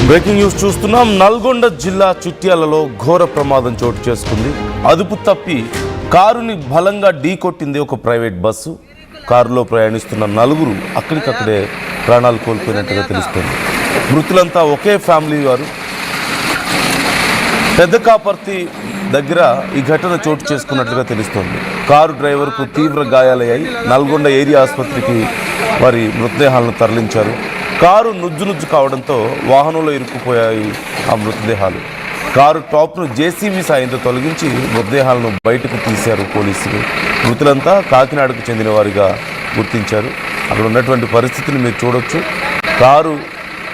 Breaking news చూస్తున్నాం. నల్గొండ జిల్లా చిట్యాలలో ఘోర ప్రమాదం చోటు చేసుకుంది. అదుపు తప్పి కారుని బలంగా ఢీకొట్టింది ఒక ప్రైవేట్ బస్సు. కారులో ప్రయాణిస్తున్న నలుగురు అక్కడికక్కడే ప్రాణాలు కోల్పోయినట్టుగా తెలుస్తుంది. మృతులంతా ఒకే ఫ్యామిలీ వారు. పెద్ద కాపర్తి దగ్గర ఈ ఘటన చోటు చేసుకున్నట్లుగా తెలుస్తోంది. కారు డ్రైవర్కు తీవ్ర గాయాలయ్యాయి. నల్గొండ ఏరియా ఆసుపత్రికి వారి మృతదేహాలను తరలించారు. కారు నుజ్జు కావడంతో వాహనంలో ఇరుక్కుపోయాయి ఆ మృతదేహాలు. కారు టాప్ను జేసీబీ సాయంతో తొలగించి మృతదేహాలను బయటకు తీశారు పోలీసులు. మృతులంతా కాకినాడకు చెందిన వారిగా గుర్తించారు. అక్కడ ఉన్నటువంటి పరిస్థితిని మీరు చూడొచ్చు. కారు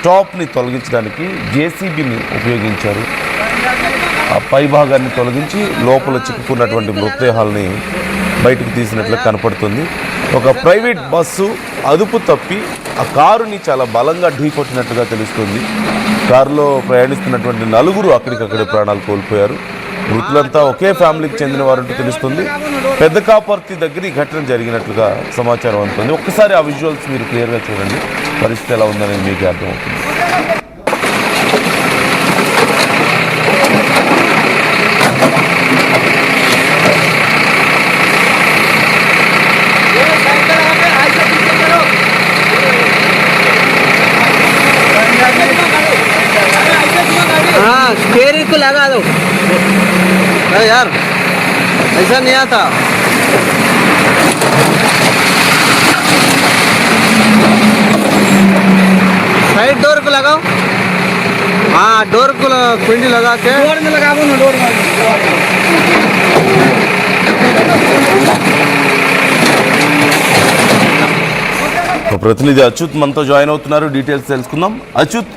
టాప్ని తొలగించడానికి జేసీబీని ఉపయోగించారు. ఆ పై భాగాన్ని తొలగించి లోపల చిక్కుకున్నటువంటి మృతదేహాలని బయటకు తీసినట్లు కనపడుతుంది. ఒక ప్రైవేట్ బస్సు అదుపు తప్పి ఆ కారుని చాలా బలంగా ఢీకొట్టినట్టుగా తెలుస్తుంది. కారులో ప్రయాణిస్తున్నటువంటి నలుగురు అక్కడికక్కడే ప్రాణాలు కోల్పోయారు. మృతులంతా ఒకే ఫ్యామిలీకి చెందిన వారంటూ తెలుస్తుంది. పెద్ద కాపర్తి దగ్గర ఈ ఘటన జరిగినట్లుగా సమాచారం అందుతుంది. ఒక్కసారి ఆ విజువల్స్ మీరు క్లియర్గా చూడండి. పరిస్థితి ఎలా ఉందనేది మీకు అర్థమవుతుంది. स्टीयरिंग को लगा दो। अरे यार ऐसा नहीं आता। साइड डोर को लगाओ। हाँ डोर को कुंडी लगा के डोर में लगाओ ना। डोर में ప్రతినిధి అచ్యుత్ మనతో జాయిన్ అవుతున్నారు. డీటెయిల్స్ తెలుసుకుందాం. అచ్యుత్,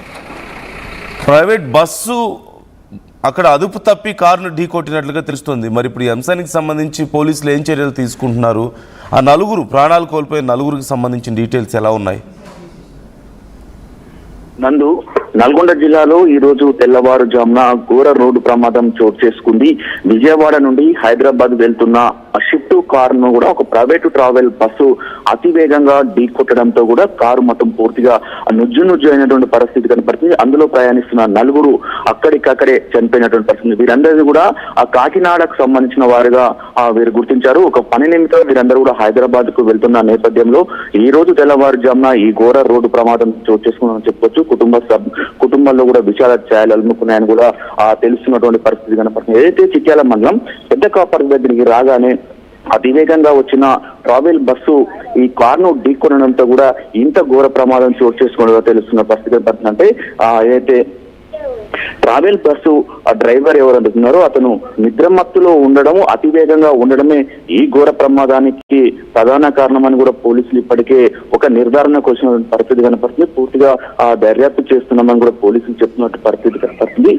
ప్రైవేట్ బస్సు అక్కడ అదుపు తప్పి కారును ఢీకొట్టినట్లుగా తెలుస్తుంది. మరి ఇప్పుడు ఈ అంశానికి సంబంధించి పోలీసులు ఏం చర్యలు తీసుకుంటున్నారు? ఆ నలుగురు ప్రాణాలు కోల్పోయిన నలుగురికి సంబంధించిన డీటెయిల్స్ ఎలా ఉన్నాయి? నందు, నల్గొండ జిల్లాలో ఈ రోజు తెల్లవారుజామున ఘోర రోడ్డు ప్రమాదం చోటు చేసుకుంది. విజయవాడ నుండి హైదరాబాద్ వెళ్తున్న షిఫ్ట్ కారును కూడా ఒక ప్రైవేటు ట్రావెల్ బస్సు అతివేగంగా ఢీకొట్టడంతో కూడా కారు మొత్తం పూర్తిగా నుజ్జు అయినటువంటి పరిస్థితి కనపడుతుంది. అందులో ప్రయాణిస్తున్న నలుగురు అక్కడికక్కడే చనిపోయినటువంటి పరిస్థితి. వీరందరినీ కూడా ఆ కాకినాడకు సంబంధించిన వారుగా వీరు గుర్తించారు. ఒక పని నిమిత్తం వీరందరూ కూడా హైదరాబాద్ కు వెళ్తున్న నేపథ్యంలో ఈ రోజు తెల్లవారుజామున ఈ ఘోర రోడ్డు ప్రమాదం చోటు చేసుకున్నామని చెప్పొచ్చు. కుటుంబంలో కూడా విషాద ఛాయలు అలుముకున్నాయని కూడా తెలుస్తున్నటువంటి పరిస్థితి కనపడుతుంది. ఏదైతే చిట్యాల మండలం పెద్ద కాపర్ దగ్గరికి రాగానే అతివేగంగా వచ్చిన ట్రావెల్ బస్సు ఈ కారును ఢీకొనడంతో కూడా ఇంత ఘోర ప్రమాదం చోటు చేసుకోవడం తెలుస్తున్న పరిస్థితి కనపడుతుంది. అంటే ఏదైతే ట్రావెల్ బస్సు డ్రైవర్ ఎవరు అంటున్నారో అతను నిద్రమత్తులో ఉండడము, అతివేగంగా ఉండడమే ఈ ఘోర ప్రమాదానికి ప్రధాన కారణమని కూడా పోలీసులు ఇప్పటికే ఒక నిర్ధారణకు వచ్చిన పరిస్థితి కనపడుతుంది. పూర్తిగా దర్యాప్తు చేస్తున్నామని కూడా పోలీసులు చెప్తున్నట్టు పరిస్థితి కనపడుతుంది.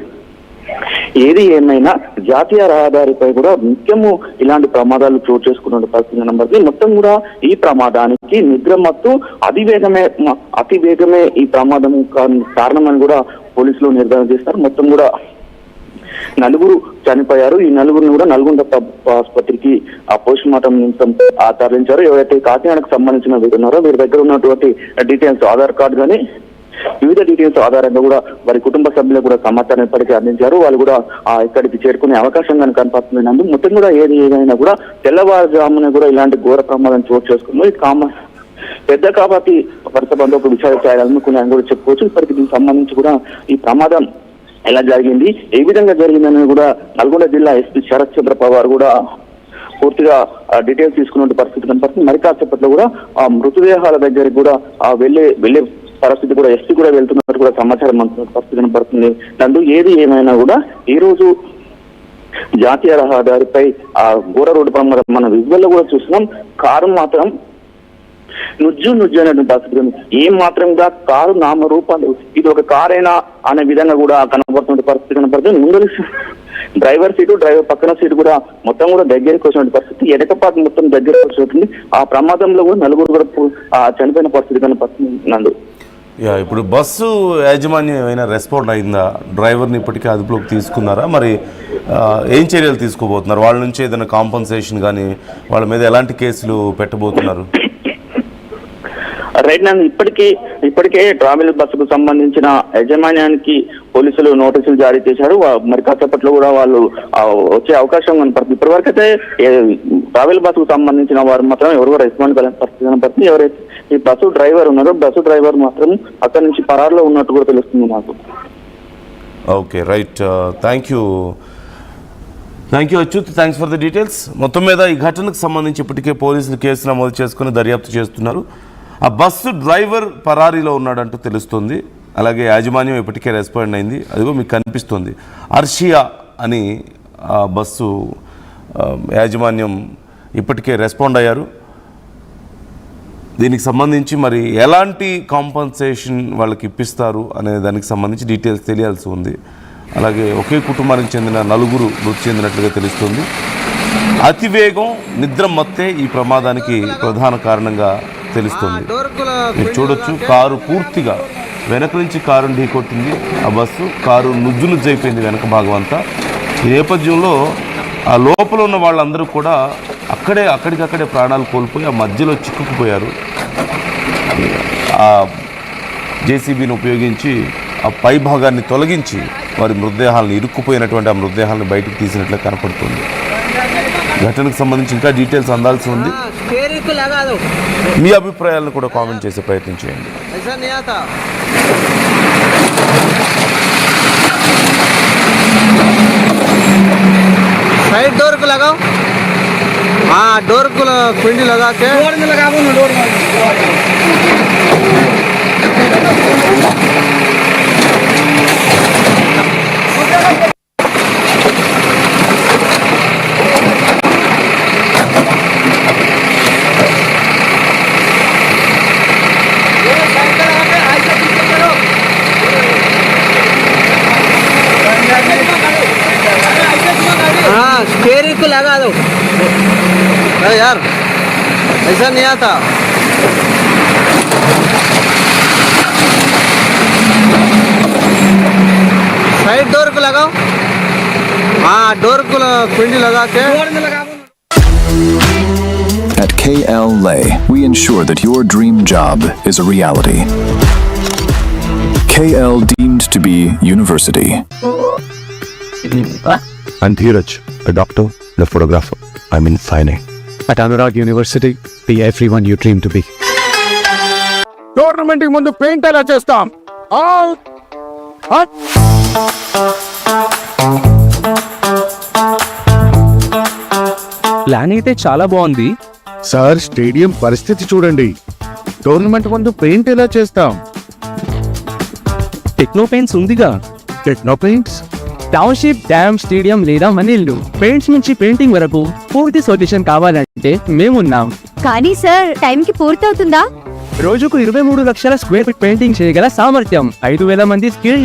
ఏది ఏమైనా జాతీయ రహదారిపై కూడా నిత్యము ఇలాంటి ప్రమాదాలు చోటు చేసుకున్న పరిస్థితి కనబడుతుంది. మొత్తం కూడా ఈ ప్రమాదానికి నిద్రమత్తు అతివేగమే ఈ ప్రమాదం కారణమని కూడా పోలీసులు నిర్ధారణ చేస్తారు. మొత్తం కూడా నలుగురు చనిపోయారు. ఈ నలుగురిని కూడా నల్గొండ ఆసుపత్రికి పోస్ట్ మార్టం నిమిత్తం తరలించారు. ఎవరైతే కాకినాడకు సంబంధించిన వీరు ఉన్నారో వీరి దగ్గర ఉన్నటువంటి డీటెయిల్స్, ఆధార్ కార్డు కానీ వివిధ డీటెయిల్స్ ఆధారంగా కూడా వారి కుటుంబ సభ్యులకు కూడా సమాచారం ఇప్పటికీ అందించారు. వాళ్ళు కూడా ఇక్కడికి చేరుకునే అవకాశం కానీ కనపడుతుంది. మొత్తం కూడా ఏదైనా కూడా తెల్లవారుజామున కూడా ఇలాంటి ఘోర ప్రమాదం చోటు చేసుకుంది. పెద్ద కాబట్టి వరుస బంధువులకు విషయాలు చేయాలనుకున్నాయని కూడా చెప్పుకోవచ్చు. ఇప్పటికి దీనికి సంబంధించి కూడా ఈ ప్రమాదం ఎలా జరిగింది, ఏ విధంగా జరిగిందని కూడా నల్గొండ జిల్లా ఎస్పీ శరత్ చంద్ర పవార్ కూడా పూర్తిగా డీటెయిల్స్ తీసుకున్న పరిస్థితి కనపడుతుంది. మరి కాసేపట్లో కూడా ఆ మృతదేహాల దగ్గరికి కూడా వెళ్లే పరిస్థితి కూడా ఎస్పీ కూడా వెళ్తున్నట్టు కూడా సమాచారం అందుతున్న పరిస్థితి కనపడుతుంది. నందు, ఏది ఏమైనా కూడా ఈ రోజు జాతీయ రహదారిపై ఆ ఘోర రోడ్డు ప్రమాదం మన విజువల్లో కూడా చూస్తున్నాం. కారు మాత్రం నుజ్జు అనేటువంటి పరిస్థితి. ఏం మాత్రంగా కారు నామరూపాలు ఇది ఒక కారైనా అనే విధంగా కూడా కనబడుతున్న పరిస్థితి కనపడుతుంది. ముందు డ్రైవర్ సీటు, డ్రైవర్ పక్కన సీటు కూడా మొత్తం కూడా దగ్గరికి వచ్చిన పరిస్థితి. ఎడకపాటు మొత్తం దగ్గరికి వచ్చినట్టుంది. ఆ ప్రమాదంలో కూడా నలుగురు కూడా చనిపోయిన పరిస్థితి కనపడుతుంది. నందు, ఇప్పుడు బస్సు యాజమాన్యం ఏమైనా రెస్పాండ్ అయిందా? డ్రైవర్ని ఇప్పటికే అదుపులోకి తీసుకున్నారా? మరి ఏం చర్యలు తీసుకోబోతున్నారు? వాళ్ళ నుంచి ఏదైనా కాంపన్సేషన్ కానీ వాళ్ళ మీద ఎలాంటి కేసులు పెట్టబోతున్నారు? రైట్ నన్ను ఇప్పటికే ట్రావెల్ బస్సుకు సంబంధించిన యాజమాన్యానికి పోలీసులు నోటీసులు జారీ చేశారు. మరి కాసేపట్లో కూడా వాళ్ళు వచ్చే అవకాశం కనపడుతుంది. ఇప్పటివరకు అయితే ట్రావెల్ బస్సుకు సంబంధించిన వారు మాత్రం ఎవరు రెస్పాండ్ కాలేని పరిస్థితి కనపడుతుంది. ఎవరైతే ఈ బస్సు డ్రైవర్ ఉన్నారో బస్సు డ్రైవర్ మాత్రం అక్కడి నుంచి పరారులో ఉన్నట్టు కూడా తెలుస్తుంది నాకు. Okay right, thank you Achyut, thanks for the details. మొత్తం మీద ఈ ఘటనకు సంబంధించి ఇప్పటికే పోలీసులు కేసు నమోదు చేసుకుని దర్యాప్తు చేస్తున్నారు. ఆ బస్సు డ్రైవర్ పరారీలో ఉన్నాడంటూ తెలుస్తుంది. అలాగే యాజమాన్యం ఇప్పటికే రెస్పాండ్ అయింది. అదిగో మీకు కనిపిస్తుంది అర్షియా అని ఆ బస్సు యాజమాన్యం ఇప్పటికే రెస్పాండ్ అయ్యారు. దీనికి సంబంధించి మరి ఎలాంటి కాంపన్సేషన్ వాళ్ళకి ఇప్పిస్తారు అనే దానికి సంబంధించి డీటెయిల్స్ తెలియాల్సి ఉంది. అలాగే ఒకే కుటుంబానికి చెందిన 4 మృతి చెందినట్లుగా తెలుస్తుంది. అతివేగం, నిద్ర మత్తే ఈ ప్రమాదానికి ప్రధాన కారణంగా తెలుస్తుంది. మీరు చూడొచ్చు, కారు పూర్తిగా వెనక నుంచి కారుని ఢీకొట్టింది. ఆ బస్సు కారు నుజ్జునుజ్జైపోయింది వెనక భాగం అంతా. ఈ నేపథ్యంలో ఆ లోపల ఉన్న వాళ్ళందరూ కూడా అక్కడికక్కడే ప్రాణాలు కోల్పోయి ఆ మధ్యలో చిక్కుకుపోయారు. ఆ జేసీబీని ఉపయోగించి ఆ పై భాగాన్ని తొలగించి వారి మృతదేహాలను ఇరుక్కుపోయినటువంటి ఆ మృతదేహాలను బయటకు తీసినట్లు కనపడుతుంది. ఘటనకు సంబంధించి ఇంకా డీటెయిల్స్ అందాల్సి ఉంది. మీ అభిప్రాయాలను కూడా కామెంట్ చేసే ప్రయత్నం చేయండి. साइड डोर को लगाओ, हाँ डोर को कुंडी लगा के डोर में लगाओ ना, डोर में स्टीयरिंग को लगा दो। अरे यार ऐसा नहीं आता। साइड डोर को लगाओ, हाँ डोर को कुंडी लगा के डोर में लगाओ। At KL Lay, we ensure that your dream job is a reality. KL deemed to be university. I'm Dheeraj, a doctor and a photographer. I'm in fine art. At Anurag University, be everyone you dream to be. Tournament కి ముందు paint ఎలా చేస్తాం? Plan అయితే చాలా బాగుంది sir, stadium పరిస్థితి చూడండి. Tournament ముందు పెయింట్ ఎలా చేస్తాం? టెక్నో పెయింట్స్ ఉందిగా. Techno paints, township, dam, stadium లేదా మనీళ్ళు, పెయింట్స్ నుంచి పెయింటింగ్ వరకు పూర్తి సొల్యూషన్ కావాలంటే మేమున్నాం. కానీ సార్, టైంకి పూర్తవుతుందా? రోజుకు 23 లక్షల స్క్వేర్ ఫీట్ పెయింటింగ్ చేయగల సామర్థ్యం, 5,000 మంది స్కిల్డ్